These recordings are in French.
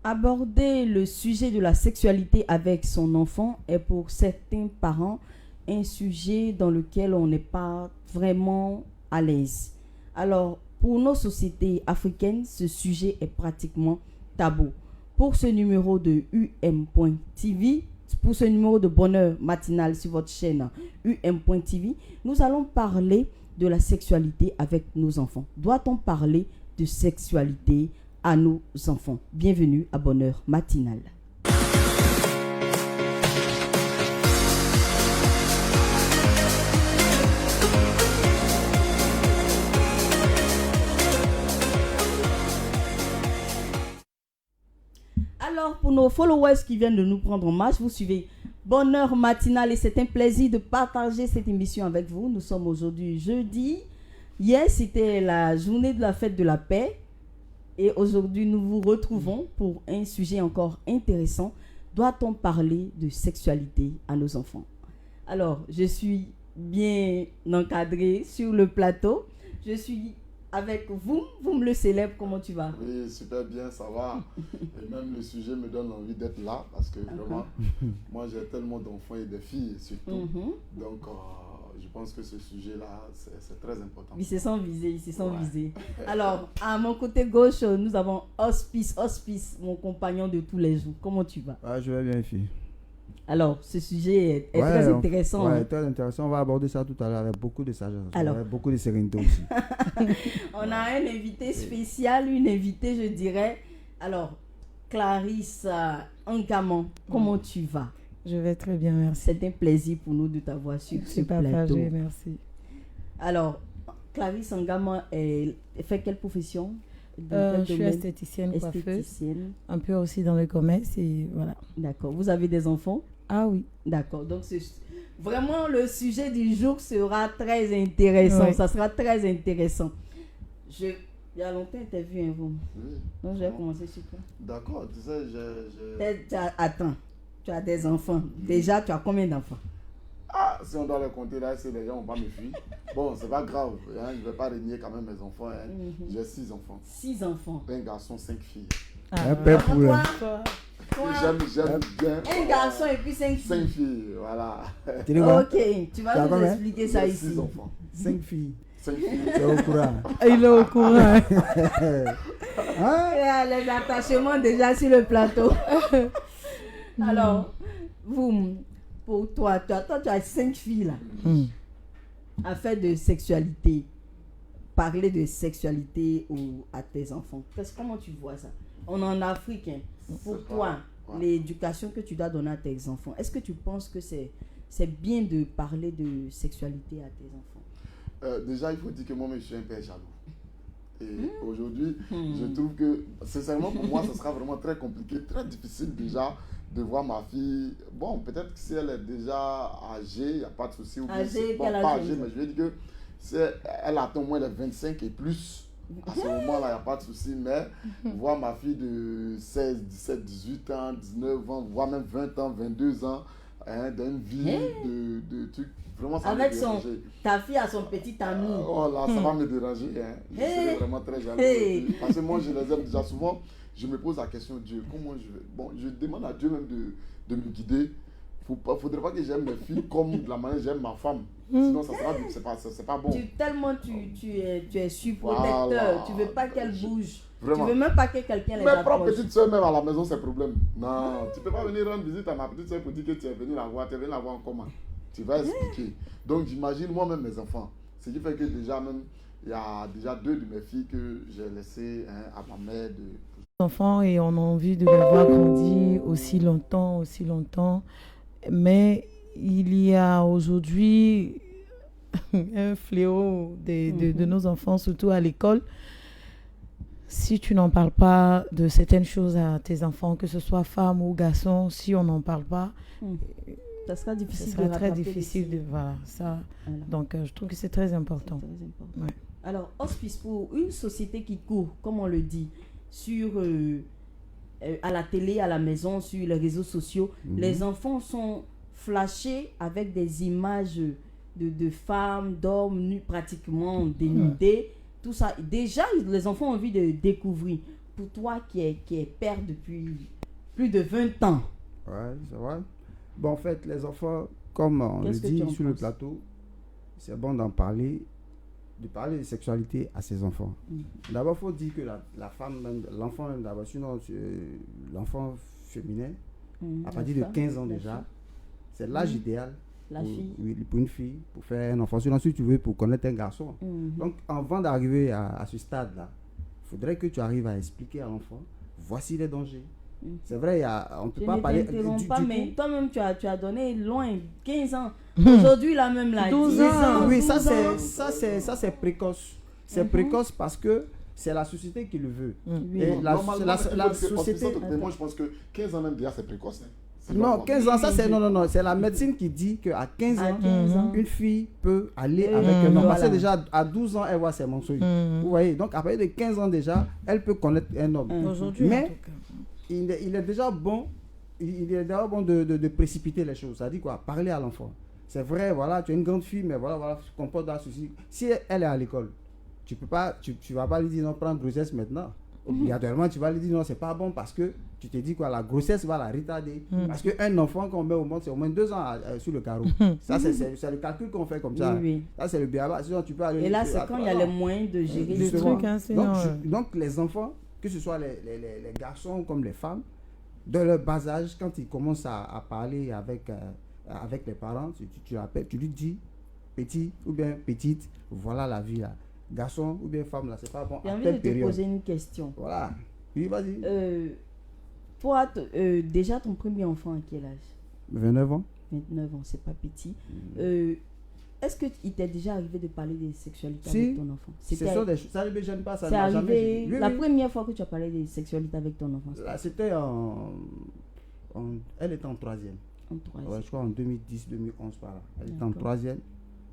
Aborder le sujet de la sexualité avec son enfant est pour certains parents un sujet dans lequel on n'est pas vraiment à l'aise. Alors, pour nos sociétés africaines, ce sujet est pratiquement tabou. Pour ce numéro de UM.TV, pour ce numéro de bonheur matinal sur votre chaîne UM.TV, nous allons parler de la sexualité avec nos enfants. Doit-on parler de sexualité à nos enfants? Bienvenue à Bonheur matinal. Alors, pour nos followers qui viennent de nous prendre en marche, vous suivez Bonheur matinal et c'est un plaisir de partager cette émission avec vous. Nous sommes aujourd'hui jeudi. Hier, c'était la journée de la fête de la paix. Et aujourd'hui, nous vous retrouvons pour un sujet encore intéressant. Doit-on parler de sexualité à nos enfants? Alors, je suis bien encadrée sur le plateau. Je suis avec vous. Vous me le célèbre, comment tu vas? Oui, super bien, ça va. Et même le sujet me donne envie d'être là parce que vraiment, moi j'ai tellement d'enfants et de filles surtout. Donc, je pense que ce sujet-là, c'est très important. Ils se sont visés. Alors, à mon côté gauche, nous avons Hospice, mon compagnon de tous les jours. Comment tu vas? Je vais bien, fille. Alors, ce sujet est très intéressant. Oui, très intéressant. On va aborder ça tout à l'heure avec beaucoup de sagesse. Alors, beaucoup de sérénité aussi. On a un invité spécial, une invitée, je dirais. Alors, Clarisse Angamon, comment tu vas? Je vais très bien, merci. C'est un plaisir pour nous de t'avoir sur ce plateau. Merci. Alors, Clarisse Angamon fait quelle profession? Je suis esthéticienne, coiffeuse, un peu aussi dans le commerce et voilà. D'accord. Vous avez des enfants? Ah oui. D'accord. Donc, vraiment, le sujet du jour sera très intéressant. Oui. Ça sera très intéressant. Il y a longtemps, tu as vu un vous. Oui. Donc, je vais commencer sur toi. D'accord. Tu sais, Attends. Tu as des enfants. Déjà, tu as combien d'enfants? Si on doit les compter là, c'est les gens vont pas me fuir. Bon, c'est pas grave. Hein, je vais pas renier quand même mes enfants. Hein. J'ai 6 enfants. 6 enfants. Un garçon, 5 filles. Un père pour eux. J'aime bien. Un garçon et puis 5 filles. 5 filles, voilà. Ok, tu vas nous expliquer ça ici. 6 enfants. 5 filles. 5 filles. C'est au courant. Il est au courant. Il y a les attachements déjà sur le plateau. Alors, pour toi, tu as 5 filles là. Affaire de sexualité. Parler de sexualité à tes enfants. Comment tu vois ça? On est en Afrique. Hein. Pour toi, l'éducation que tu dois donner à tes enfants, est-ce que tu penses que c'est bien de parler de sexualité à tes enfants? Déjà, il faut dire que moi, je suis un père jaloux. Et aujourd'hui, je trouve que, sincèrement, pour moi, ce sera vraiment très compliqué, très difficile déjà de voir ma fille. Bon, peut-être que si elle est déjà âgée, il n'y a pas de souci. Âgée, bon, pas âgée, mais je veux dire que si elle atteint au moins les 25 et plus, à ce moment-là, il n'y a pas de souci. Mais voir ma fille de 16, 17, 18 ans, 19 ans, voire même 20 ans, 22 ans, hein, dans une vie de trucs. Vraiment, ça avec me dérange. Ta fille a son petit ami. Oh là, ça va me déranger. Hein. Je serai vraiment très jaloux. Parce que moi, je les aime déjà souvent. Je me pose la question, Dieu, comment je vais... Bon, je demande à Dieu même de me guider. Il ne faudrait pas que j'aime mes filles comme de la manière que j'aime ma femme. Sinon, ça sera, c'est pas bon. Tu es surprotecteur. Voilà. Tu ne veux pas qu'elle bouge. Vraiment. Tu ne veux même pas que quelqu'un les approche. Mes propres petites soeurs, même à la maison, c'est problème. Non, tu ne peux pas venir rendre visite à ma petite soeur pour dire que tu es venu la voir. Tu es venu la voir en comment. Tu vas expliquer. Donc, j'imagine moi-même mes enfants. Ce qui fait que déjà, même, il y a déjà 2 de mes filles que j'ai laissées à ma mère enfants et on a envie de les voir grandir aussi longtemps. Mais il y a aujourd'hui un fléau de nos enfants, surtout à l'école. Si tu n'en parles pas de certaines choses à tes enfants, que ce soit femme ou garçon, si on n'en parle pas, ça sera difficile. Ça sera très difficile de voilà ça. Voilà. Donc je trouve que c'est très important. C'est très important. Ouais. Alors, Hospice, pour une société qui court, comme on le dit, sur à la télé, à la maison, sur les réseaux sociaux, les enfants sont flashés avec des images de femmes, d'hommes nus, pratiquement dénudés, tout ça. Déjà, les enfants ont envie de découvrir. pour toi qui est père depuis plus de 20 ans. Ouais, c'est vrai. Bon, en fait, les enfants, comme on le Qu'est-ce que tu dit en sur le penses? plateau, c'est bon d'en parler, de parler de sexualité à ses enfants. D'abord, il faut dire que la femme, même, l'enfant, même d'abord, sinon, l'enfant féminin, à partir de 15 ans déjà, c'est l'âge idéal La pour, fille. oui, pour une fille, pour faire un enfant. Sinon, si tu veux, pour connaître un garçon. Donc, avant d'arriver à ce stade-là, il faudrait que tu arrives à expliquer à l'enfant, voici les dangers. C'est vrai, on ne peut Je pas ne parler t'interromps pas, coup- mais toi-même, tu as donné loin 15 ans. Aujourd'hui, là même, là, 12 10 ans. Oui, 12 ça ans. c'est précoce. C'est précoce parce que c'est la société qui le veut. Oui. Et la Normalement, société... moi, je pense que 15 ans même déjà, c'est précoce. Hein. C'est Non, normal. 15 ans, ça c'est... Non, c'est la médecine qui dit qu'à 15 À ans, 15 ans. une fille peut aller Et avec un homme. voilà. Parce que déjà, à 12 ans, elle voit ses mensonges. Vous voyez, donc à partir de 15 ans déjà, elle peut connaître un homme. Aujourd'hui, Mais- en tout cas. Il est déjà bon, de précipiter les choses. Ça dit quoi? Parler à l'enfant. C'est vrai, voilà, tu es une grande fille, mais voilà, tu comportes dans ceci. Si elle est à l'école, tu vas pas lui dire non, prends grossesse maintenant. Obligatoirement, tu vas lui dire non, c'est pas bon parce que tu te dis quoi, la grossesse va la retarder. Parce qu'un enfant qu'on met au monde, c'est au moins 2 ans sur le carreau. Ça, c'est le calcul qu'on fait comme ça. Oui. Ça, c'est le béaba. Sinon, tu peux aller. Et là, c'est quand il y a les moyens de gérer Le le Justement. truc, hein, sinon, Donc, les enfants, que ce soit les garçons comme les femmes, de leur bas âge, quand ils commencent à parler avec les parents, tu l'appelles, tu lui dis, petit ou bien petite, voilà la vie là. Garçon ou bien femme là, c'est pas bon J'ai à envie de telle te période. poser une question. Voilà. Oui, vas-y. Toi, déjà ton premier enfant à quel âge? 29 ans. 29 ans, c'est pas petit. Est-ce qu'il t'est déjà arrivé de parler de sexualité Si. avec ton enfant? Ce sont des choses, ça ne me gêne pas, ça C'est ne m'a jamais arrivé gêné. Oui, la oui. première fois que tu as parlé de sexualité avec ton enfant? Là, c'était elle était en 3e. En 3e. Ouais, je crois en 2010, 2011 par là. Elle était en D'accord. 3e.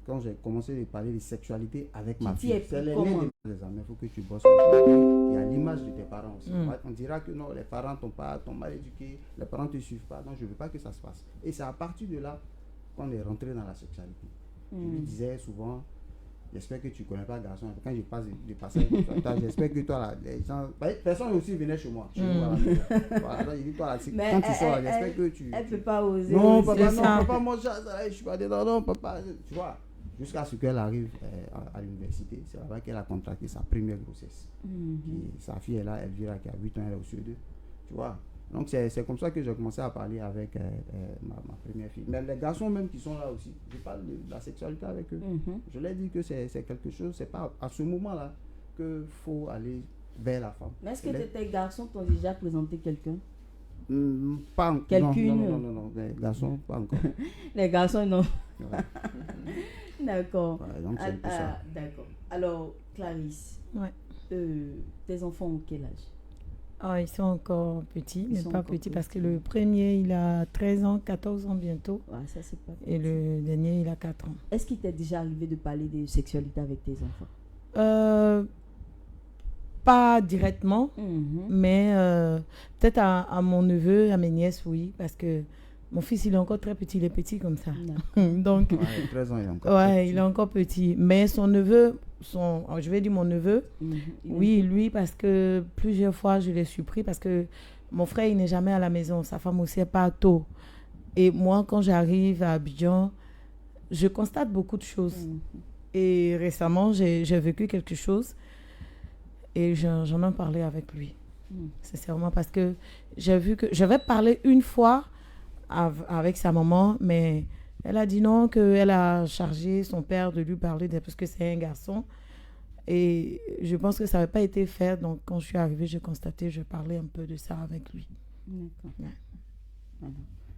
Quand j'ai commencé à parler de sexualité avec ma Tu t'y fille, es c'est pris les comment? des amis, il faut que tu bosses. Il y a l'image de tes parents aussi. On dira que non, les parents t'ont mal éduqué, les parents ne te suivent pas. Non, je ne veux pas que ça se passe. Et c'est à partir de là qu'on est rentré dans la sexualité. Je lui disais souvent, j'espère que tu ne connais pas garçon. Quand je passe de passage, j'espère que toi, là, les gens. Personne aussi venait chez moi. Chez nous, à la maison. Voilà, donc, il dit, toi, là, Mais quand tu sors, j'espère que tu. Elle ne peut pas oser. Non, aussi. papa, c'est non, ça. papa, mon chat, je suis pas dedans, non, papa. Tu vois, jusqu'à ce qu'elle arrive à l'université, c'est là-bas qu'elle a contracté sa première grossesse. Et sa fille est là, elle vit là, qui a 8 ans, elle est au CE2. Tu vois. Donc, c'est comme ça que j'ai commencé à parler avec ma première fille. Mais les garçons même qui sont là aussi, je parle de la sexualité avec eux. Je leur dis que c'est quelque chose, c'est pas à ce moment-là qu'il faut aller vers la femme. Mais est-ce que tes garçons t'ont déjà présenté quelqu'un? Pas encore. Quelqu'une. Non, les garçons, pas encore. Les garçons, non. Ouais. D'accord. Ouais, donc c'est un peu ça. D'accord. Alors, Clarisse, Ouais. tes enfants ont quel âge? Ah, ils sont encore petits, Ils mais sont pas encore petits parce que petits. le premier, il a 13 ans, 14 ans bientôt. Ouais, ça, c'est pas Et petit. le dernier, il a 4 ans. Est-ce qu'il t'est déjà arrivé de parler de sexualité avec tes enfants? Pas directement, mais peut-être à mon neveu, à mes nièces, oui, parce que mon fils, il est encore très petit, il est petit comme ça. Donc, Ouais, 13 ans, il est encore. ouais, il est encore petit. Mais son neveu, je vais dire mon neveu, oui, lui, parce que plusieurs fois, je l'ai surpris, parce que mon frère, il n'est jamais à la maison, sa femme aussi n'est pas tôt. Et moi, quand j'arrive à Abidjan, je constate beaucoup de choses. Et récemment, j'ai vécu quelque chose et j'en ai parlé avec lui. Sincèrement, parce que j'ai vu que j'avais parlé une fois avec sa maman, mais elle a dit non, qu'elle a chargé son père de lui parler parce que c'est un garçon. Et je pense que ça n'avait pas été fait. Donc, quand je suis arrivée, j'ai constaté, je parlais un peu de ça avec lui. D'accord. Ouais.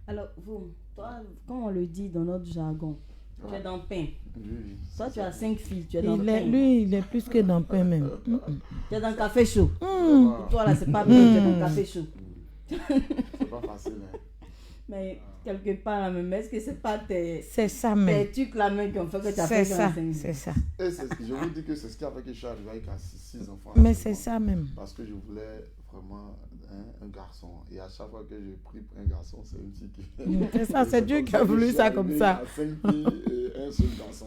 Alors, toi, comme on le dit dans notre jargon, tu es dans le pain. Oui. Toi, tu as 5 filles, tu es dans le pain. Lui, il est plus que dans le pain même. Tu es dans le café chaud. Voilà. Pour toi, là, c'est pas bien, tu es dans le café chaud. C'est pas facile. Hein. Mais quelque part, là même, est-ce que c'est pas tes C'est ça même. trucs là même qui ont fait que tu as C'est fait ça, 5 c'est ça. Et je vous dis que c'est ce qui a fait que je suis arrivé avec 6 enfants. Mais c'est ça même. Parce que je voulais vraiment un garçon. Et à chaque fois que j'ai pris pour un garçon, c'est une fille qui. C'est ça, c'est Dieu qui a voulu ça comme ça. 5 filles et un seul garçon.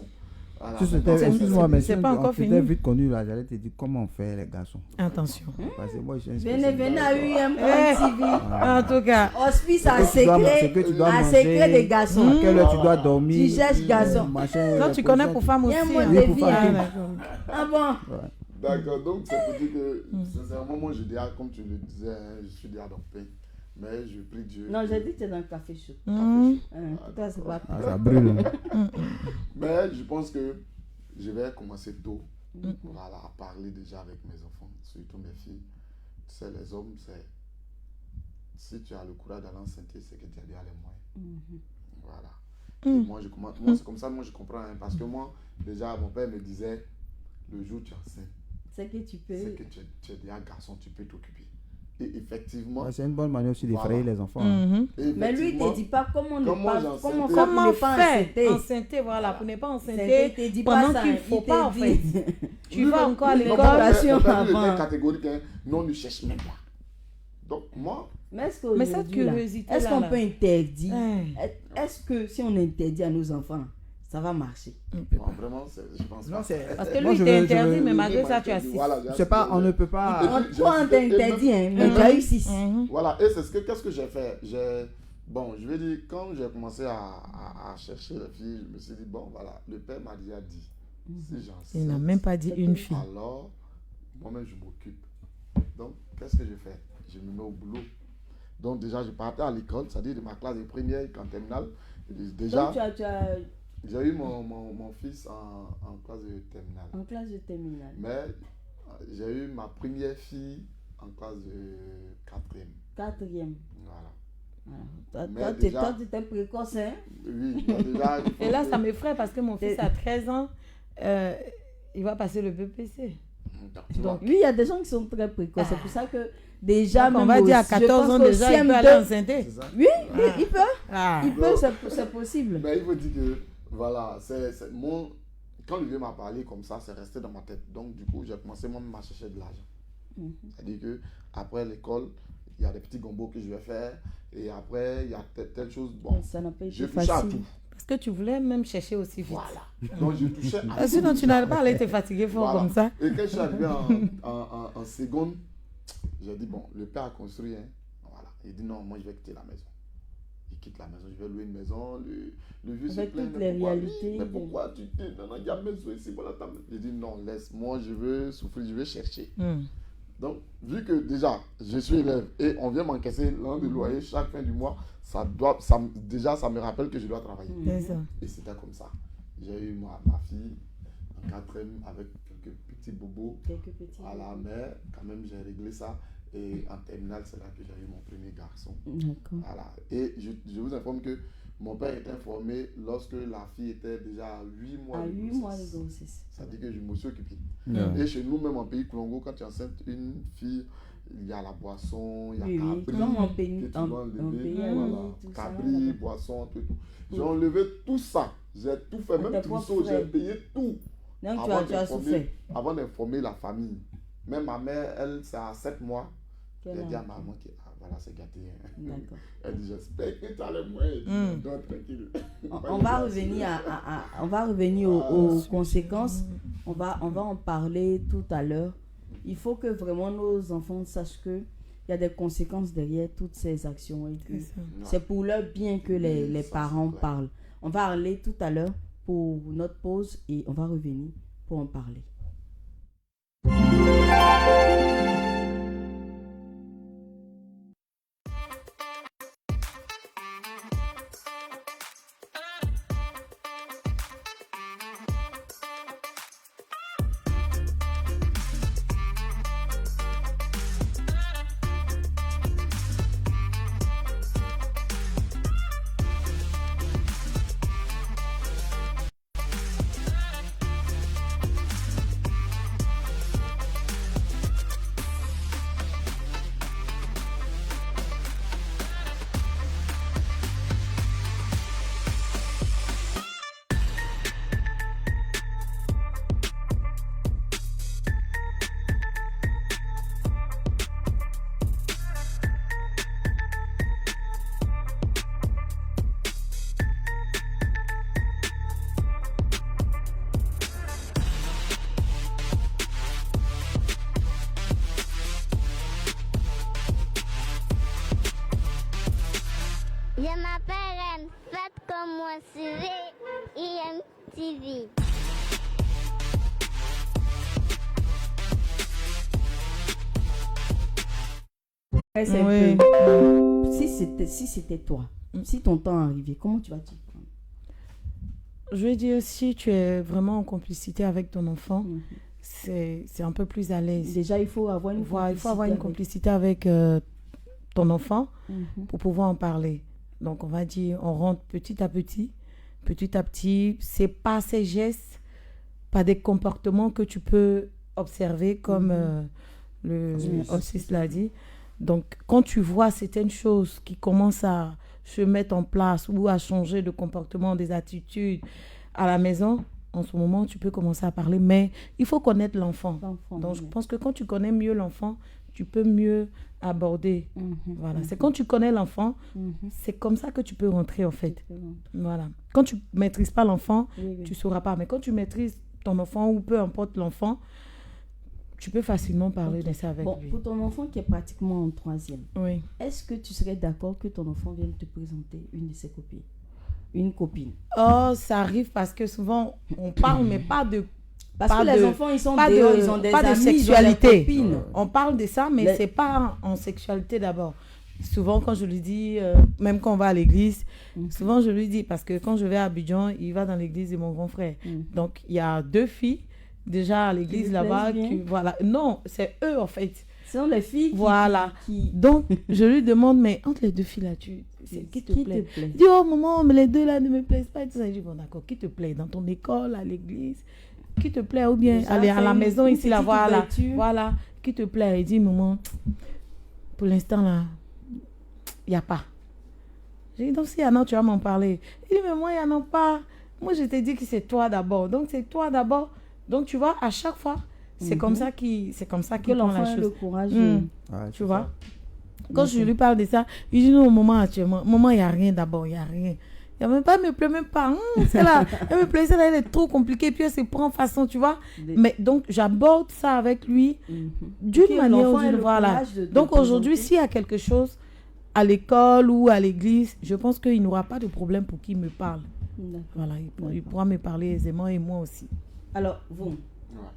Voilà. Si Maintenant, c'était, excuse-moi, mais si c'est pas on encore s'était fini. vite connu là, j'allais te dire comment on fait les garçons. Attention. Parce que moi, je suis un Venez, spécialiste. venez à UM Eh. TV. En tout cas, Hospice à Ce que secret. tu dois À manger, secret des garçons. à quelle heure tu dois dormir. Tu cherches garçon. machin, toi, tu connais pour femme aussi. Viens, moi, hein. des pour vies, femme. hein. Ah bon? D'accord, donc c'est pour dire que sincèrement, moi, comme tu le disais, hein, je suis déjà dans le pain. Mais je prie Dieu. Non, j'ai dit que tu es dans le café chaud. Mhm. Toi, c'est pas Ah, ça brûle. Hein. Mais je pense que je vais commencer tôt. Voilà, à parler déjà avec mes enfants, surtout mes filles. Tu sais, les hommes, c'est. Si tu as le courage d'aller en santé, c'est que tu as déjà les moyens. Voilà. Et moi, je commence. Moi, c'est comme ça, moi, je comprends. Hein, parce que moi, déjà, mon père me disait le jour où tu es enceinte, C'est que tu peux. c'est que tu es déjà garçon, tu peux t'occuper. Et effectivement. Ouais, c'est une bonne manière aussi d'effrayer les enfants. Mhm. Mais lui, il ne te dit pas comment ne Comment pas. j'en Comment sais- faire pour Comment ne pas faire enceinter. enceinter, voilà, pour ne pas Il enceinter te dit pas pendant ça, qu'il ne il faut te pas, en dit. fait. Tu Lui, vas non, encore à lui, l'école. non, mon père- Préparation mon père, lui, avant. était catégorique, hein. Non, ne cherche même pas. Donc, moi, Mais est-ce Mais cette qu'aujourd'hui, là, curiosité est-ce qu'on là. peut interdire? Ouais. Est-ce que si on interdit à nos enfants, ça va marcher? bon, vraiment, je pense Non, pas. c'est. Parce que moi, lui, je il t'est veux- je interdit, veux- mais malgré ça, tu as 6. Voilà, Je sais pas, on ne peut pas. Toi, on t'a interdit, hein, mais tu as eu 6. Voilà, et c'est qu'est-ce que j'ai fait? Bon, je vais dire, quand j'ai commencé à chercher les filles, je me suis dit, bon, voilà, le père m'a déjà dit, si j'en sais, Il n'a même pas dit une fille. alors, moi-même, je m'occupe. Donc, qu'est-ce que je fais? Je me mets au boulot. Donc, déjà, je partais à l'école, c'est-à-dire de ma classe de première qu'en terminale. Déjà, Donc, tu as j'ai eu mon fils en classe de terminale. en classe de terminale. Mais j'ai eu ma première fille en classe de quatrième. 4e. Voilà. Voilà. Mais Toi, déjà- tu étais précoce, hein? Oui, mais déjà, il faut Et là, que- ça m'effraie parce que mon fils a 13 ans. Il va passer le BPC. Tu vois. Oui, il y a des gens qui sont très précoces. C'est pour ça que déjà, Donc, on même va dire à je 14 pense ans qu'au déjà, il peut CM2 aller enceinter. C'est ça. Oui, il peut. Ah. Il peut, c'est possible. Mais il faut dire que, voilà, c'est mon... Quand le vieux m'a parlé comme ça, c'est resté dans ma tête. Donc, du coup, j'ai commencé moi-même à chercher de l'argent. C'est-à-dire que après l'école, il y a des petits gombos que je vais faire. Et après, il y a telle chose. Bon, Ça n'a pas été je touchais à facile. tout. Parce que tu voulais même chercher aussi vite. Voilà. Donc, je touchais à Ah, tout. sinon, tu n'allais pas aller te fatiguer fort Voilà. comme ça. Et quand je suis arrivé en seconde, j'ai dit, bon, le père a construit. Hein. Voilà. Il dit, non, moi, je vais quitter la maison. Il quitte la maison, je vais louer une maison. Le vieux se Avec plaint, toutes mais les pourquoi, réalités. oui, mais pourquoi tu t'es... Non, non, il y a maison ici, voilà ta maison. J'ai dit, non, laisse, moi, je veux souffrir, je veux chercher. Donc, vu que déjà, je suis élève et on vient m'encaisser l'an de loyer chaque fin du mois, déjà, ça me rappelle que je dois travailler. C'est ça. Et c'était comme ça. J'ai eu ma fille en quatrième avec quelques petits bobos. Quelques petits. Voilà, mais quand même, j'ai réglé ça. Et en terminale, c'est là que j'ai eu mon premier garçon. D'accord. Voilà. Et je vous informe que mon père est informé lorsque la fille était déjà à 8 mois À de 8 grossesse. mois de grossesse. Ça dit que je me suis occupé. Ouais. Et chez nous, même en pays Congo, quand tu enceintes une fille, il y a la boisson, il y a Oui, oui. cabri, Comme en que pays, tu vas enlever, pays, voilà. tout ça. Cabri, boisson, tout et tout. J'ai Oui. enlevé tout ça. J'ai tout fait, À même tes trousseau, propres j'ai frais. payé tout. Donc, Avant tu as d'informer- souffert. Avant d'informer la famille. Même ma mère, elle, c'est à 7 mois. Quel J'ai dit à âge? ma maman que, voilà, c'est gâté. Hein. D'accord. Elle dit, j'espère que tu as les moyens. Je dis, non, tranquille. On va revenir on va revenir aux conséquences. On va en parler tout à l'heure. Il faut que vraiment nos enfants sachent que il y a des conséquences derrière toutes ces actions et que C'est ça. c'est pour leur bien que les Oui, ça, parents c'est clair. parlent. On va aller tout à l'heure pour notre pause et on va revenir pour en parler. Suivez-moi sur IMTV. Ouais, c'est un Oui. peu- Si c'était toi, si ton temps arrivait, comment tu vas t'y prendre? Je veux dire, si tu es vraiment en complicité avec ton enfant, Mhm. c'est un peu plus à l'aise. Déjà, il faut avoir une Voilà, il faut avoir une avec- complicité avec ton enfant Mhm. pour pouvoir en parler. Donc, on va dire, on rentre petit à petit. Petit à petit, c'est pas ces gestes, pas des comportements que tu peux observer comme le Ossis l'a dit. Donc, quand tu vois certaines choses qui commencent à se mettre en place ou à changer de comportement, des attitudes à la maison, en ce moment, tu peux commencer à parler. Mais il faut connaître l'enfant. L'enfant, Donc, je oui. pense que quand tu connais mieux l'enfant, tu peux mieux aborder. Mhm. Voilà. C'est quand tu connais l'enfant, Mhm. c'est comme ça que tu peux rentrer, en fait. Tu peux rentrer. Voilà. Quand tu ne maîtrises pas l'enfant, Oui, oui. tu ne sauras pas. Mais quand tu maîtrises ton enfant ou peu importe l'enfant, tu peux facilement parler Ok. de ça avec Bon, lui. pour ton enfant qui est pratiquement en 3e, Oui. est-ce que tu serais d'accord que ton enfant vienne te présenter une de ses copines? Une copine? Oh, ça arrive parce que souvent, on parle, mais pas de... Parce Pas que les de- enfants, ils sont pas dehors, de- ils ont des pas de amis, ils ont des sexualité. copines. On parle de ça, mais Les- c'est pas en sexualité d'abord. Souvent, quand je lui dis, même quand on va à l'église, souvent je lui dis, parce que quand je vais à Abidjan, il va dans l'église de mon grand frère. Donc, il y a 2 filles déjà à l'église lui là-bas. plaisent bien. Voilà. Non, c'est eux en fait. Ce sont les filles Voilà. qui Donc, je lui demande, mais entre les 2 filles là, c'est qui te plaît? Il dit, oh maman, mais les 2 là ne me plaisent pas. Et tout ça. Je dis, bon d'accord, qui te plaît? Dans ton école, à l'église? Qui te plaît? Ou bien Déjà, aller à la fais maison une ici, là, petite voilà. ouverture. Voilà. Qui te plaît? Il dit, maman, pour l'instant là, il n'y a pas. J'ai dit, donc s'il y en a, tu vas m'en parler. Il dit, mais moi, il n'y en a pas. Moi, je t'ai dit que c'est toi d'abord. Donc, c'est toi d'abord. Donc, tu vois, à chaque fois, c'est comme ça qu'il que prend la l'enfant ait le chose. courage Mm. de... Ouais, Tu c'est vois? ça. Quand je lui parle de ça, il dit non, maman, actuellement, maman, il n'y a rien d'abord, il n'y a rien. Il n'y a même pas, elle me plaît même pas. C'est là, elle me plaît, elle est trop compliquée, puis elle se prend façon, tu vois. Mais donc, j'aborde ça avec lui d'une Que manière l'enfant ou ait d'une le voilà. courage de Donc, aujourd'hui, présenter. s'il y a quelque chose à l'école ou à l'église, je pense qu'il n'aura pas de problème pour qu'il me parle. D'accord. Voilà, il pourra me parler aisément et moi aussi. Alors, vous, Ouais.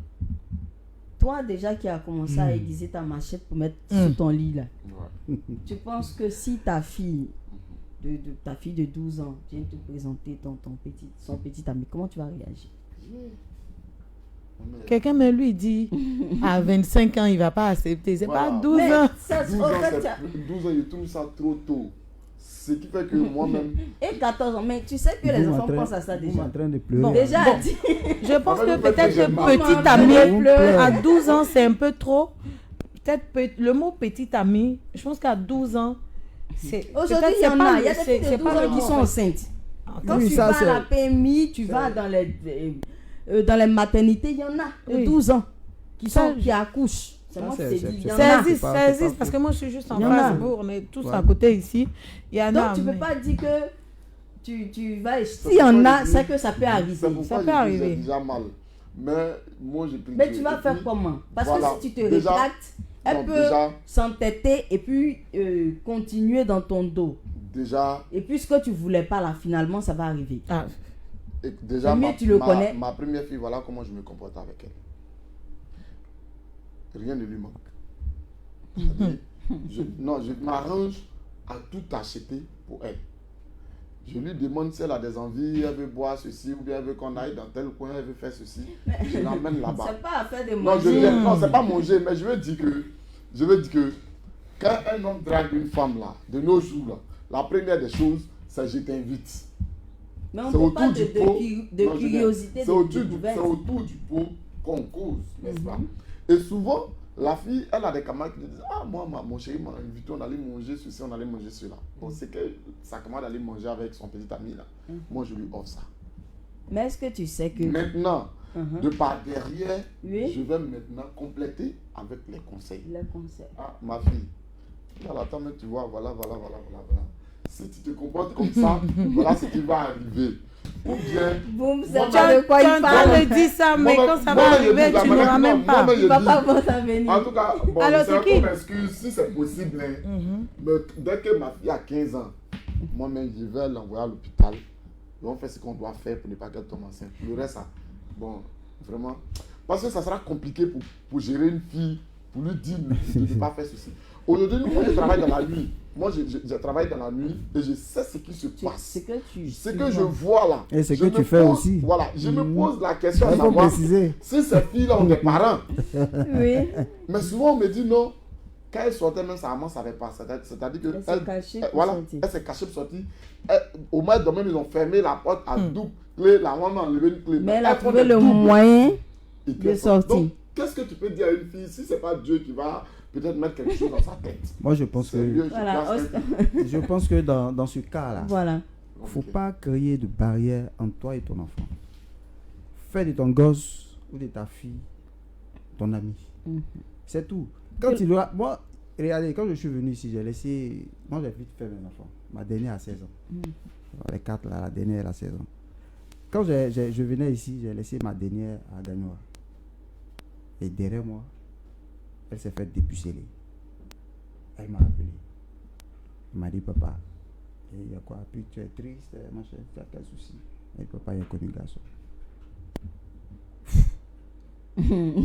toi déjà qui as commencé à aiguiser ta machette pour mettre sous ton lit là, Ouais. tu penses que si ta fille de 12 ans vient te présenter son petit ami, comment tu vas réagir? Quelqu'un me lui dit, à 25 ans, il ne va pas accepter. C'est Voilà. pas 12 Mais ans. ça, 12 ans, je trouve ça trop tôt. Ce qui fait que moi-même. Et 14 ans, mais tu sais que les enfants pensent à ça Vous déjà. en train de pleurer. Bon, Déjà, bon. dit- Je pense Ah, que mais peut-être peut-être que j'ai que mal. petit Maman, ami, je pleure. à 12 ans, c'est un peu trop. Peut-être le mot petit ami, je pense qu'à 12 ans, c'est. aujourd'hui, peut-être il y en c'est pas a. Il y a le- des filles de c'est 12 pas le ans qui mot, sont en fait. enceintes. Quand Oui, tu ça, vas à c'est- la PMI, tu vas dans les maternités, il y en a de Oui. 12 ans Ça, qui accouchent. C'est Ça, moi qui c'est- t'ai c'est- dit. Il y en c'est- a. Ça existe, pas- ça c'est pas existe, faux. parce que moi je suis juste en Il y en a. face, on est tous Ouais. à côté ici. Il y en a. Donc tu peux mais- pas dire que tu vas. C'est S'il y en pourquoi a, je dis- c'est que ça peut arriver. C'est pourquoi Ça peut je dis, arriver. j'ai déjà mal. Mais moi, j'ai pris. Mais tu vas faire comment? Parce Voilà. que si tu te Déjà- rétractes, elle donc, peut déjà- s'entêter et puis continuer dans ton dos. Déjà, Et puis ce que tu voulais pas là, finalement, ça va arriver. Ah, déjà Le mieux, tu le connais. ma première fille, voilà comment je me comporte avec elle. Rien ne lui manque. C'est-à-dire, je m'arrange à tout acheter pour elle. Je lui demande si elle a des envies, elle veut boire ceci, ou bien elle veut qu'on aille dans tel coin, elle veut faire ceci. Je l'emmène là-bas. C'est pas à faire de Non, manger. non, c'est pas manger, mais je veux dire que quand un homme drague une femme là, de nos jours là, la première des choses, c'est je t'invite. Mais on C'est ne autour parle du de pot. de Non, curiosité, c'est de autour découverte. c'est autour du pot qu'on cause, n'est-ce pas? Et souvent, la fille, elle a des camarades qui lui disent, ah, moi, mon chéri m'a invité, on allait manger ceci, on allait manger cela. Bon, c'est que sa camarade allait manger avec son petit ami là. Moi, je lui offre ça. Mais est-ce que tu sais que... Maintenant, Mhm. de par derrière, Oui. je vais maintenant compléter avec les conseils. Le conseil. Ah, ma fille, là, attends, mais tu vois, voilà. Si tu te comportes comme ça, voilà ce qui va arriver. Ou bien, Boum, c'est Moi, pas de quoi tu il es en train parle. de dire ça, mais Moi-même- quand ça va moi-même, je arriver, dis la tu n'auras manière- même non, pas. moi-même, je Il va dis- pas voir ça venir. En tout cas, bon, Alors, c'est c'est un qui? peu excuse si c'est possible. Hein. Mais dès que ma fille a 15 ans, moi-même, je vais l'envoyer à l'hôpital et on fait ce qu'on doit faire pour ne pas qu'elle tombe enceinte. Le reste, ça, bon, vraiment, parce que ça sera compliqué pour gérer une fille, pour lui dire de ne pas faire ceci. Aujourd'hui, moi, je travaille dans la nuit. Moi, je travaille dans la nuit et je sais ce qui se passe. C'est que je vois là. Et ce que tu fais aussi. Voilà, je me pose la question à Il faut savoir préciser. si ces filles-là ont des parents. Oui. Mais souvent, on me dit non. Quand elle sortait, même sa maman ne savait pas. C'est-à-dire que Elle s'est cachée pour voilà, sortir. elle s'est cachée pour sortir. Au moins, de même, ils ont fermé la porte à double clé. La maman a enlevé une clé. Mais elle a prend trouvé des le doubles moyen et puis de elle sort. sortir. Donc, qu'est-ce que tu peux dire à une fille si ce n'est pas Dieu qui va peut-être mettre quelque chose dans sa tête? Moi, je pense Sérieux, que, Voilà. je pense que dans ce cas-là, Voilà. il ne faut pas créer de barrière entre toi et ton enfant. Fais de ton gosse ou de ta fille ton ami. C'est tout. Quand il aura... Moi, regardez, quand je suis venu ici, j'ai laissé... Moi, j'ai vite fait mes enfants. Ma dernière a 16 ans. Les 4 là, la dernière elle a 16 ans. Quand je venais ici, j'ai laissé ma dernière à Gagnoa. Et derrière moi, elle s'est fait dépuceler. Elle m'a appelé. Elle m'a dit, papa, il y a quoi? Puis tu es triste, machin, tu as quel souci? Et papa, il a connu le garçon.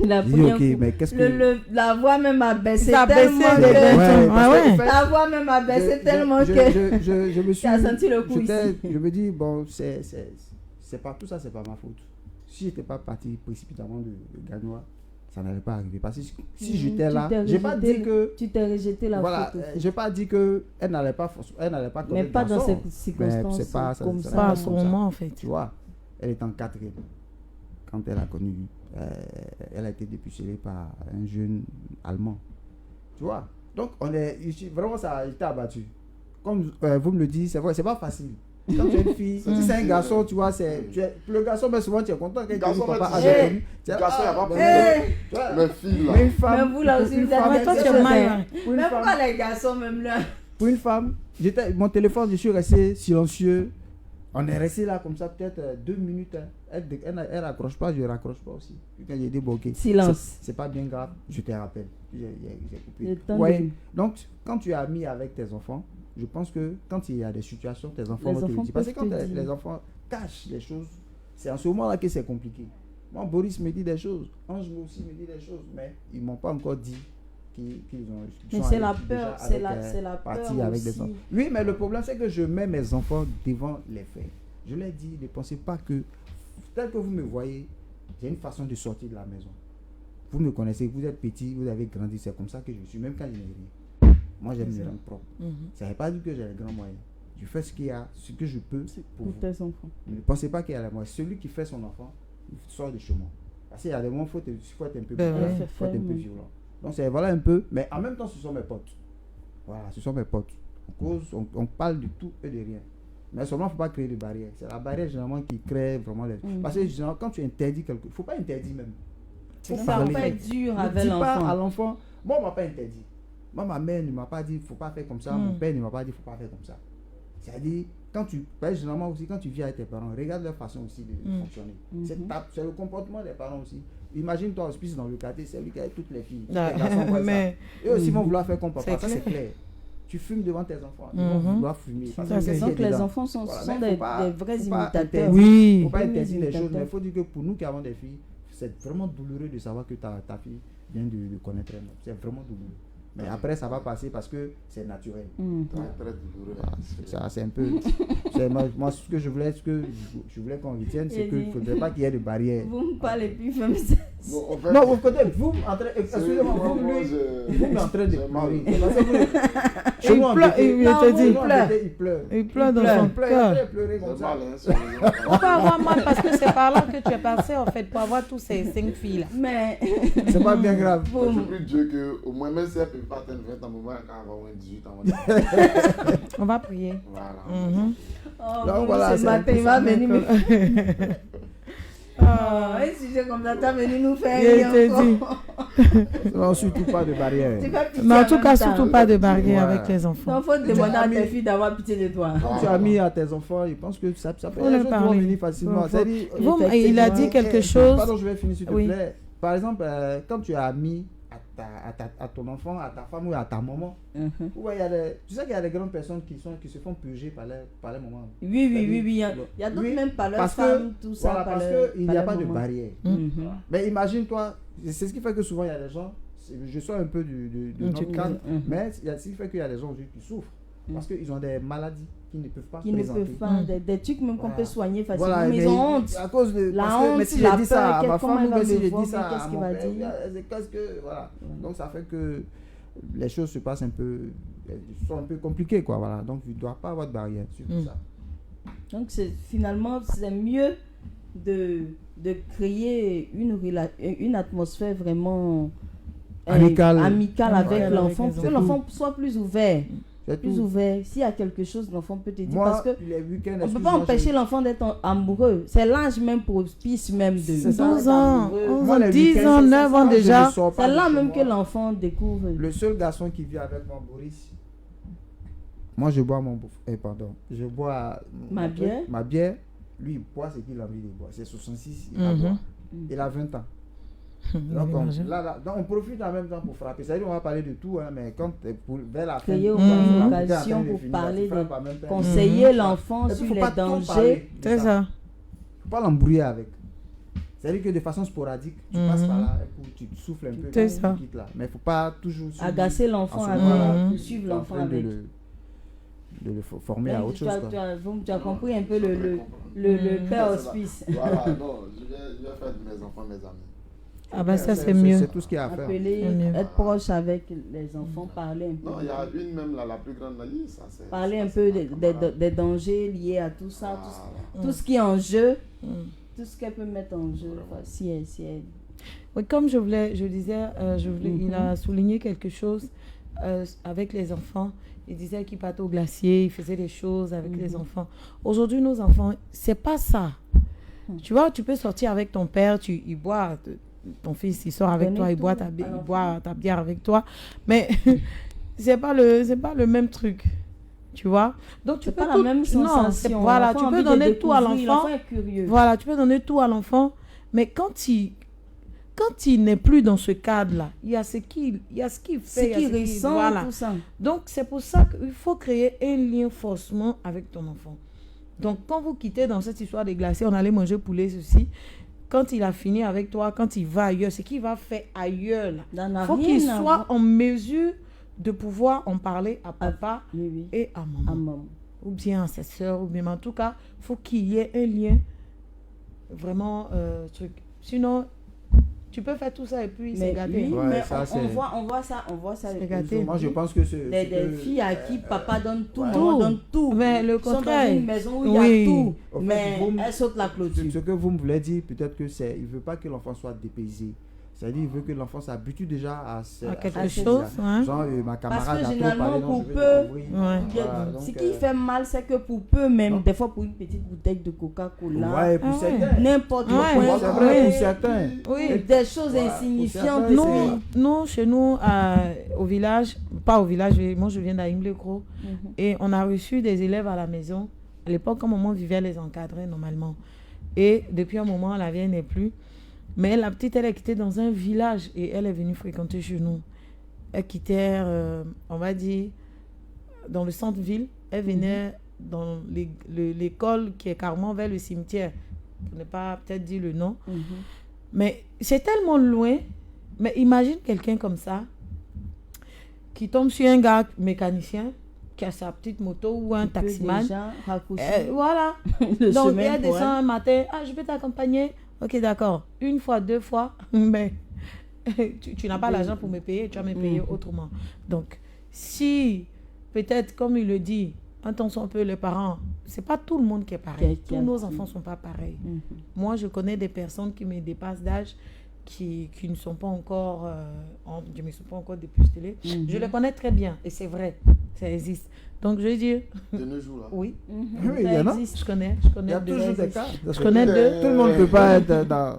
La J'ai dit, première ok, fois- mais qu'est-ce que... la voix même a baissé Ça a tellement baissé que... de- Ouais, Ah ouais. La voix même a baissé tellement que... je me suis... Tu as senti le coup j'étais- ici. Je me dis, bon, c'est pas tout ça, c'est pas ma faute. Si j'étais pas parti précipitamment de Gagnoa, ça n'allait pas arriver. Parce que si j'étais là, j'ai pas dit que... Tu t'es rejeté la Voilà, faute aussi. j'ai pas dit que elle n'allait pas Mais connaître pas dans garçon. ces circonstances c'est pas comme ça. ça. Pas à comme ce ça. moment, en fait. Tu vois, elle est en 4e. Quand elle a connu, elle a été dépucelée par un jeune Allemand. Tu vois, donc on est ici, vraiment ça a été abattu. Comme vous me le dites, c'est vrai, c'est pas facile. Quand tu es une fille, si c'est un garçon, tu vois, le garçon, mais souvent tu es content quand il te dit Garçon, papa, mais ah, tu j'ai sais, connu. Tu sais, garçon, il n'y a pas ben, problème. tu vois, Mais fille, là. mais une femme, Mais vous là aussi, une vous êtes femme- des toi, tu es choses, mal, hein. hein. pour une Mais femme- pourquoi les garçons même là? pour une femme, mon téléphone, je suis resté silencieux. On est resté là comme ça peut-être 2 minutes. Hein. Elle raccroche pas, je raccroche pas aussi. Puis quand j'ai dit, bon, ok, Silence. c'est pas bien grave, je te rappelle. Puis j'ai coupé. Le temps Ouais. de- Donc, quand tu es ami avec tes enfants, je pense que quand il y a des situations, tes enfants Les vont te le enfants dire. Parce que peuvent quand te dire. les enfants cachent les choses, c'est en ce moment-là que c'est compliqué. Moi, Boris me dit des choses, Ange aussi me dit des choses, mais ils m'ont pas encore dit qu'ils ont. Mais sont c'est allés la déjà peur, avec, c'est la parti peur avec des aussi. enfants. Oui, mais le problème, c'est que je mets mes enfants devant les faits. Je leur dis, ne pensez pas que, tel que vous me voyez, j'ai une façon de sortir de la maison. Vous me connaissez, vous êtes petit, vous avez grandi, c'est comme ça que je suis, même quand je n'ai rien. Moi, j'aime me rendre propre. Ça ne veut pas dire que j'ai les grands moyens. Je fais ce qu'il y a, ce que je peux pour Pour vous. tes enfants. Ne pensez pas qu'il y a les moyens. Celui qui fait son enfant, il sort du chemin. Parce qu'il y a des moments où il faut être un peu Ben brutal, ouais. faut être un peu violent. Donc, c'est voilà un peu, mais en même temps, ce sont mes potes. Voilà, ce sont mes potes. On cause, on parle de tout et de rien. Mais seulement, il ne faut pas créer de barrières. C'est la barrière généralement qui crée vraiment les. Parce que généralement, quand tu interdis quelque chose, il ne faut pas interdire même. C'est Faut ça, parler. on peut être dur Ne avec dis pas à l'enfant. l'enfant, moi, on ne m'a pas interdit. Moi, ma mère ne m'a pas dit, il ne faut pas faire comme ça. Mon père ne m'a pas dit, il ne faut pas faire comme ça. C'est-à-dire, quand tu, généralement aussi, quand tu vis avec tes parents, regarde leur façon aussi de fonctionner. C'est le comportement des parents aussi. Imagine-toi, hospice dans le quartier, c'est lui qui a toutes les filles. Ah, Les garçons voient ça. mais- Eux aussi vont vouloir faire comme papa, C'est ça c'est clair. clair. Tu fumes devant tes enfants, ils vont vouloir fumer. Parce Ça, que c'est qu'est-ce Donc qu'il y a les dedans? enfants sont Voilà, sont mais des faut pas- vrais faut pas imitateurs. interdire. Oui. Faut pas Oui, interdire les choses, imitateurs. mais il faut dire que pour nous qui avons des filles, c'est vraiment douloureux de savoir que ta fille vient de connaître un homme. C'est vraiment douloureux. Mais après, ça va passer parce que c'est naturel. Très, très douloureux. Ça, c'est un peu. Moi, ce que je voulais, je voulais qu'on retienne, c'est Il qu'il dit- ne faudrait pas qu'il y ait de barrière. Vous me parlez plus comme ça. Bon, en fait, Non, vous côté, vous, excusez-moi, moi, vous, lui, je- vous m'êtes en train de. j'ai mal. Oui, parce que vous- chez nous, en pleure, Bété- il Non, te vous, dit. chez nous, en pleure. Bété, il pleure. Il pleure dans pleure. son Il pleure, cœur. il pleurait comme j'ai ça. mal, hein, sur les On enfants. peut avoir mal parce que c'est par là que tu es passé en fait pour avoir tous ces 5 filles-là. Mais C'est pas bien grave. Moi, je prie Dieu qu'au moins, même si elle ne peut pas atteindre 20 ans, au moins, elle va avoir au moins 18 ans. On va prier. Voilà. oh, Donc, bon, voilà, ce c'est un matin, peu il va ça, venir me D'accord. un sujet comme ça, t'as venu nous faire Je rire te encore. Non, surtout pas de barrière. Tu fais pitié Mais en en tout même cas, temps. surtout pas de barrière Ouais. avec les enfants. Donc, faut demander à ami- tes filles d'avoir pitié de toi. Quand tu as mis à tes enfants, ils pensent que ça peut Faut les leur choses vont parler. venir facilement. Faut- C'est-à-dire, Vous, Effectivement. il a dit quelque chose. Pardon, je vais finir s'il te Oui. plaît. Par exemple, quand tu as mis à à ton enfant, à ta femme ou à ta maman. Ouais, tu sais qu'il y a des grandes personnes qui se font purger par les mamans. Oui. Il y a d'autres même par leurs femmes, tout ça. Voilà, parce qu'il n'y a pas de barrière. Mais imagine-toi, c'est ce qui fait que souvent il y a des gens, je sors un peu de notre cadre, mais c'est ce qui fait qu'il y a des gens aujourd'hui qui souffrent. Parce qu'ils ont des maladies qu'ils ne peuvent pas présenter. Des trucs même qu'on peut soigner facilement, voilà, mais ils ont honte. À cause de la honte, mais si je dis ça à ma femme, ou si je dis ça qu'est-ce à qu'il mon va père, dire? qu'est-ce que, voilà. Donc ça fait que les choses se passent un peu, sont un peu compliquées, quoi, voilà. Donc il ne doit pas avoir de barrière sur tout ça. Donc finalement, c'est mieux de créer une atmosphère vraiment amicale avec l'enfant, pour que l'enfant soit plus ouvert. S'il y a quelque chose, l'enfant peut te dire. Parce que on ne peut pas empêcher l'enfant d'être amoureux. C'est l'âge même propice même de 12 ans, 10 ans, 9 ans déjà. C'est là même que l'enfant découvre. Le seul garçon qui vit avec moi, Boris, moi je bois je bois ma bière. Lui, il boit ce qu'il a envie de boire. C'est 66, il va boire. Il a 20 ans. Donc on profite en même temps pour frapper. C'est-à-dire on va parler de tout, hein, mais quand vers la fin, créer une occasion pour parler, conseiller l'enfant sur les dangers. C'est ça. Il ne faut pas l'embrouiller avec. C'est-à-dire que de façon sporadique, tu passes par là, tu souffles un peu, tu quittes là. Mais il ne faut pas toujours agacer l'enfant, suivre l'enfant avec. De le former à autre chose. Tu as compris un peu le père hospice. Voilà, non, je vais faire de mes enfants mes amis. Ah ben ça c'est mieux. C'est tout ce qu'il y a à faire. Être proche avec les enfants, parler un peu. Non, il y a une même là, la plus grande là, ça c'est. Parler un peu des dangers liés à tout ça, tout ce qui est en jeu, tout ce qu'elle peut mettre en jeu. Si elle... Oui, comme je disais, il a souligné quelque chose avec les enfants. Il disait qu'il partait au glacier, il faisait des choses avec les enfants. Aujourd'hui, nos enfants, c'est pas ça. Tu vois, tu peux sortir avec ton père, il boit, ton fils, il sort avec toi, il boit ta bière avec toi. Mais c'est pas le même truc. Tu vois? Donc tu peux pas la même sensation. Voilà, tu peux donner tout à l'enfant. L'enfant est curieux. Voilà, tu peux donner tout à l'enfant, mais quand il n'est plus dans ce cadre-là, il y a ce qu'il fait, ce qu'il ressent, voilà. Tout ça. Donc, c'est pour ça qu'il faut créer un lien forcément avec ton enfant. Donc, quand vous quittez dans cette histoire des glaciers, on allait manger poulet, ceci. Quand il a fini avec toi, quand il va ailleurs, ce qu'il va faire ailleurs, il faut qu'il soit en mesure de pouvoir en parler à papa et à maman. Ou bien à ses soeurs, ou bien en tout cas, il faut qu'il y ait un lien vraiment truc. Sinon, tu peux faire tout ça et puis c'est gâté. Oui, mais on voit ça. C'est gâté. Moi, je pense que c'est des filles à qui papa donne tout, maman donne tout. Mais le contraire. Ils sont dans une maison où il y a tout, mais elles sautent la clôture. Ce que vous me voulez dire, peut-être que c'est, il veut pas que l'enfant soit dépaysé. C'est-à-dire, il veut que l'enfant s'habitue déjà à quelque chose. Genre, ma camarade parce que généralement, pour peu, ce qui fait mal, c'est que pour peu, même des fois pour une petite bouteille de Coca-Cola, n'importe quoi. C'est vrai pour certains. Oui, des choses insignifiantes. Nous, chez nous, au village, pas au village, moi je viens d'Aïmble-Gros, et on a reçu des élèves à la maison. À l'époque, quand maman vivait, elle les encadrait normalement. Et depuis un moment, la vieille n'est plus. Mais la petite, elle quittait dans un village et elle est venue fréquenter chez nous. Elle quittait, on va dire, dans le centre-ville. Elle venait dans l'école qui est carrément vers le cimetière. Pour ne pas peut-être dire le nom. Mais c'est tellement loin. Mais imagine quelqu'un comme ça qui tombe sur un gars mécanicien qui a sa petite moto ou un taximan. Voilà. Donc, elle descend un matin. Ah, je peux t'accompagner. Ok, d'accord. Une fois, 2 fois, mais tu n'as pas l'argent pour me payer, tu vas me payer autrement. Donc, si, peut-être, comme il le dit, attention un peu les parents, c'est pas tout le monde qui est pareil. Tous nos enfants ne sont pas pareils. Moi, je connais des personnes qui me dépassent d'âge, qui ne sont pas encore, je ne me suis pas encore dépucelée. Je les connais très bien, et c'est vrai, ça existe. Donc, je veux dire... De nos jours, là. Oui. Il y en a. Je connais Il y a toujours des cas. Je connais deux. Tout le monde ne peut pas être dans...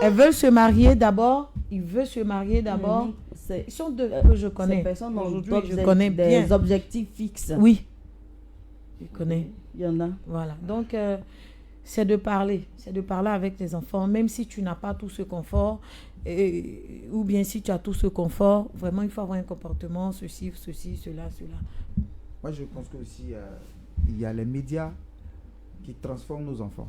Elles veulent se marier d'abord. Il veut se marier d'abord. Ils sont deux que je connais. Ces personnes ont je connais bien. Des objectifs fixes. Oui. Je connais. Il y en a. Voilà. Donc, c'est de parler avec les enfants, même si tu n'as pas tout ce confort, ou bien si tu as tout ce confort, vraiment il faut avoir un comportement, ceci, cela. Moi, je pense que aussi il y a les médias qui transforment nos enfants.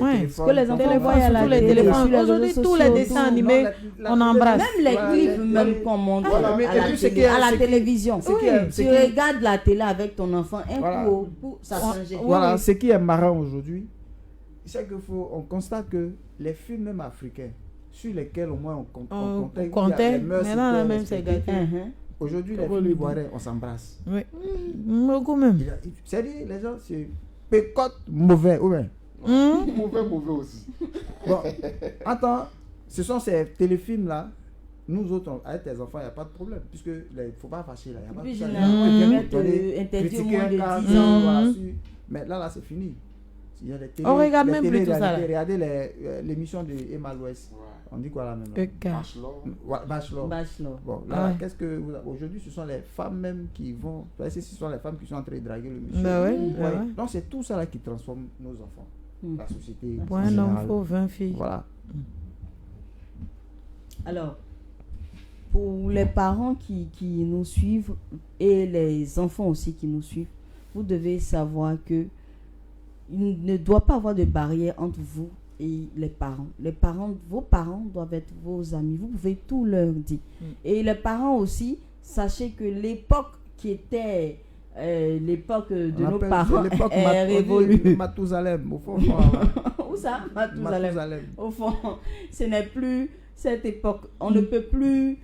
Ouais, téléphones, que les enfants voient à la surtout les télé, téléphones. sur les Aujourd'hui, réseaux tous les sociaux, dessins tout. animés, on embrasse. Même les clips, même qu'on montre Voilà, à mais- la et puis, ce qui télé, est- à la ce qui- télévision. ce qui est- ce Tu qui- regardes la télé avec ton enfant, Voilà. coup, ça change. Voilà, ce qui est marrant aujourd'hui, c'est qu'on constate que les films même africains, sur lesquels au moins on comptait, comptait, les mœurs mais là, étaient même c'est respectées. gâté. Aujourd'hui, les Comment films le ivoiriens, on s'embrasse. Oui, beaucoup même. C'est-à-dire, les gens, c'est pécote mauvais, ouais. Mauvais aussi. Bon, attends, ce sont ces téléfilms-là. Nous autres, avec tes enfants, il n'y a pas de problème. Puisque il ne faut pas fâcher là. Y a pas Puis de ça. généralement, Ils ils viennent mettent nous donner, interdit au critiquer moins un de cas, 10 ans. voilà, mais là, c'est fini. Il y a les télé, On regarde les même plus tout ça, là. Regardez l'émission de Emma L'Ouest. Ouais. On dit quoi là maintenant? Bachelor. Bachelor. Bachelor. Bon, là, Ouais. qu'est-ce que aujourd'hui, ce sont les femmes même qui vont. Ce sont les femmes qui sont en train de draguer le monsieur. Bah ouais, Ouais. bah ouais. Donc, c'est tout ça là qui transforme nos enfants, la société. Pour en un homme, général. il faut 20 filles. Voilà. Alors, pour les parents qui nous suivent et les enfants aussi qui nous suivent, vous devez savoir que il ne doit pas avoir de barrière entre vous et les parents. Vos parents doivent être vos amis. Vous pouvez tout leur dire. Et les parents aussi, sachez que l'époque qui était l'époque de On nos appelle- parents c'est l'époque est révolue. Mathusalem, au fond. Voilà. Où ça? Mathusalem. Mathusalem. Au fond, ce n'est plus cette époque. On ne peut plus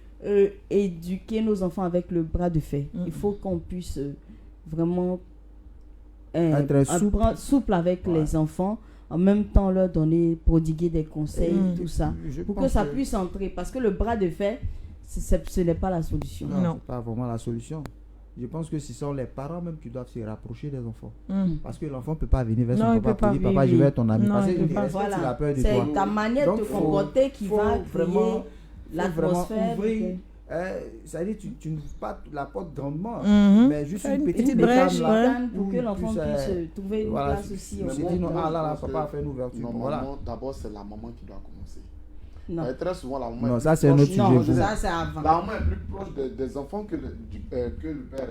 éduquer nos enfants avec le bras de fer. Il faut qu'on puisse vraiment Être souple. souple avec Ouais. les enfants, en même temps leur donner, prodiguer des conseils, tout ça, Je pour que pense ça puisse entrer. Parce que le bras de fer, ce n'est pas la solution. Non, Non. c'est pas vraiment la solution. Je pense que ce sont les parents même qui doivent se rapprocher des enfants. Parce que l'enfant ne peut pas venir vers Non, son il papa peut pas. pour dire papa, Oui, je vais oui. être ton ami. Non, Parce il qu'il peut pas. respecte, il a peur de C'est toi. ta manière Donc, de te faut- comporter qui faut va vraiment- créer faut l'atmosphère. vraiment ouvrir. C'est-à-dire tu n'ouvres pas la porte grandement, Mhm. mais juste Faire une une petite petite bécane brèche, là, ouais. Pour où que il l'enfant puisse, puisse trouver une voilà, place aussi. Mais c'est moi, dit non, moi, ah là je là, pense papa a que fait une ouverture. Bon, voilà. Normalement, d'abord, c'est la maman qui doit commencer. Non, Très souvent, la maman Non, est ça, plus c'est un proche- autre non, sujet. ça c'est avant. La maman est plus proche des enfants que le père.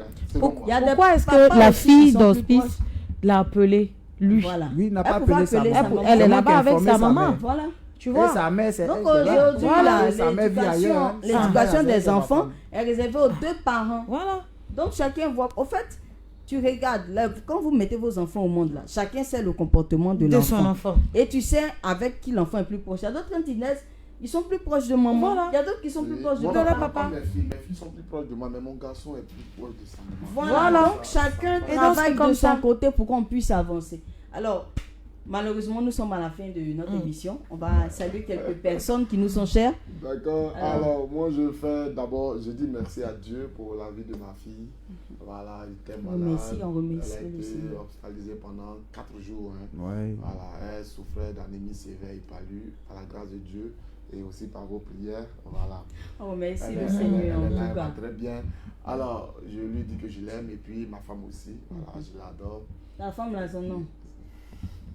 Hein. Selon moi. Il y a des Pourquoi est-ce papas que la aussi qui fille sont plus d'hospice proches. l'a appelé lui? Voilà. Lui, il n'a Elle pas pouvait appelé sa appeler maman. sa maman. Elle est C'est moi là-bas qui ai avec informé sa maman. mère. Voilà. Tu Et vois? sa mère, c'est Donc elle qui est là. aujourd'hui, Voilà. Sa mère vit ailleurs, hein. l'éducation Sa mère, des c'est ma enfants femme. est réservée aux deux parents. Voilà. Donc chacun voit. Au fait, tu regardes, là, quand vous mettez vos enfants au monde, là, chacun sait le comportement de De son l'enfant. enfant. Et tu sais avec qui l'enfant est plus proche. Il y a d'autres, quand ils naissent, ils sont plus proches de maman. Voilà. Il y a d'autres qui sont plus Oui. proches de Moi, papa. ma papa. femme, mes filles sont plus proches de moi, mais mon garçon est plus proche de sa maman. Voilà. Donc chacun donc, travaille c'est comme de ça. son côté pour qu'on puisse avancer. Alors, malheureusement, nous sommes à la fin de notre émission. On va saluer quelques personnes qui nous sont chères. D'accord. Alors. Alors, moi, je dis merci à Dieu pour la vie de ma fille. Voilà, elle était On malade. remercie, on remercie Elle a le été Seigneur. hospitalisée pendant 4 jours. Hein. Ouais. Voilà, elle souffrait d'anémie sévère et palue, par la grâce de Dieu et aussi par vos prières. Voilà. On remercie Elle le est- Seigneur elle en est là, tout elle cas. va très bien. Alors, je lui dis que je l'aime et puis ma femme aussi. Voilà, je l'adore. La femme là, son nom.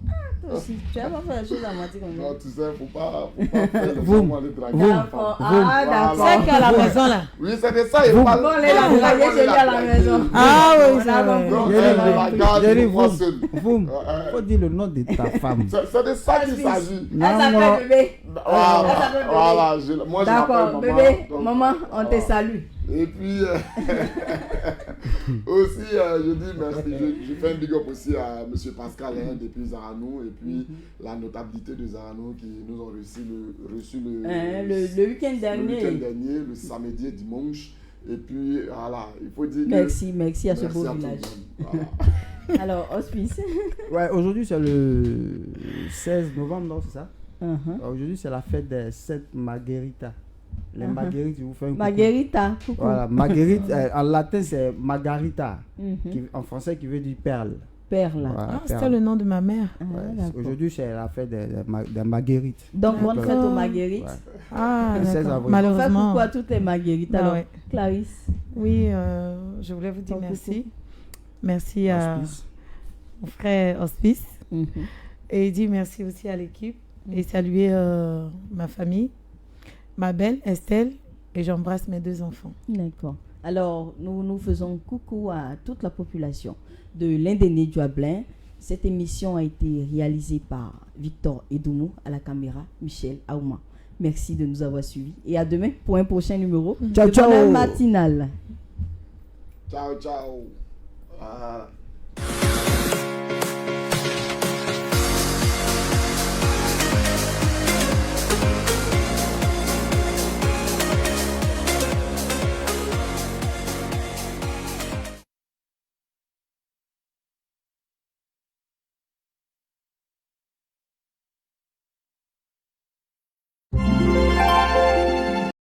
Ah, toi aussi. Tu vas pas faire la chose à moitié comme Non, ça. tu sais, faut pas faire les Vous- hommes aller draguer vous- les D'accord. femmes. Ah, d'accord. Voilà. C'est qu'à la maison là. Oui, c'est de ça, il parle. Bon, on est là, Vous- on va vous- aller chez lui à la draguer. maison. Ah oui, On c'est a vrai. compris. Donc, Jerry, elle la garde, Jerry, il faut vous- seul. Vous, faut dire le nom de ta femme. C'est de ça qu'il s'agit. Elle s'appelle bébé. Voilà, Elle s'appelle bébé. voilà, moi je D'accord, m'appelle maman. bébé, donc, maman, on te voilà. salue. Et puis, aussi, je dis merci, je fais un big up aussi à M. Pascal hein, depuis Zaranou et puis la notabilité de Zaranou qui nous ont reçu Le week-end le dernier. week-end dernier, le samedi et dimanche. Et puis, voilà, il faut dire que Merci à ce merci beau à tout le village. monde. Voilà. Alors, hospice. Ouais, aujourd'hui c'est le 16 novembre, non, c'est ça? Uh-huh. Aujourd'hui c'est la fête des Saintes Marguerita. Les Marguerites, je vous fais un coucou. Marguerita, coucou. Voilà, Marguerite, en latin c'est Margarita, Mhm. en français qui veut dire perle. Perle. Voilà, Ah, c'était perle. le nom de ma mère. Ah, Ouais, d'accord. aujourd'hui c'est la fête des Marguerites. Donc, bonne D'accord. fête aux Marguerites. Ouais. Ah, Le 16 d'accord. avril. On fait Malheureusement. coucou à toutes les Marguerites. Bah Alors, ouais. Clarisse. Oui, je voulais vous dire Ton merci. coucou. Merci à Hospice. mon frère Hospice. Mhm. Et dire merci aussi à l'équipe et saluer ma famille, ma belle Estelle, et j'embrasse mes 2 enfants. D'accord. Alors, nous faisons coucou à toute la population de l'Indéné du Ablin. Cette émission a été réalisée par Victor Edoumou à la caméra, Michel Aouma. Merci de nous avoir suivis et à demain pour un prochain numéro Ciao, de ciao. Bonheur Matinal. Ciao, ciao.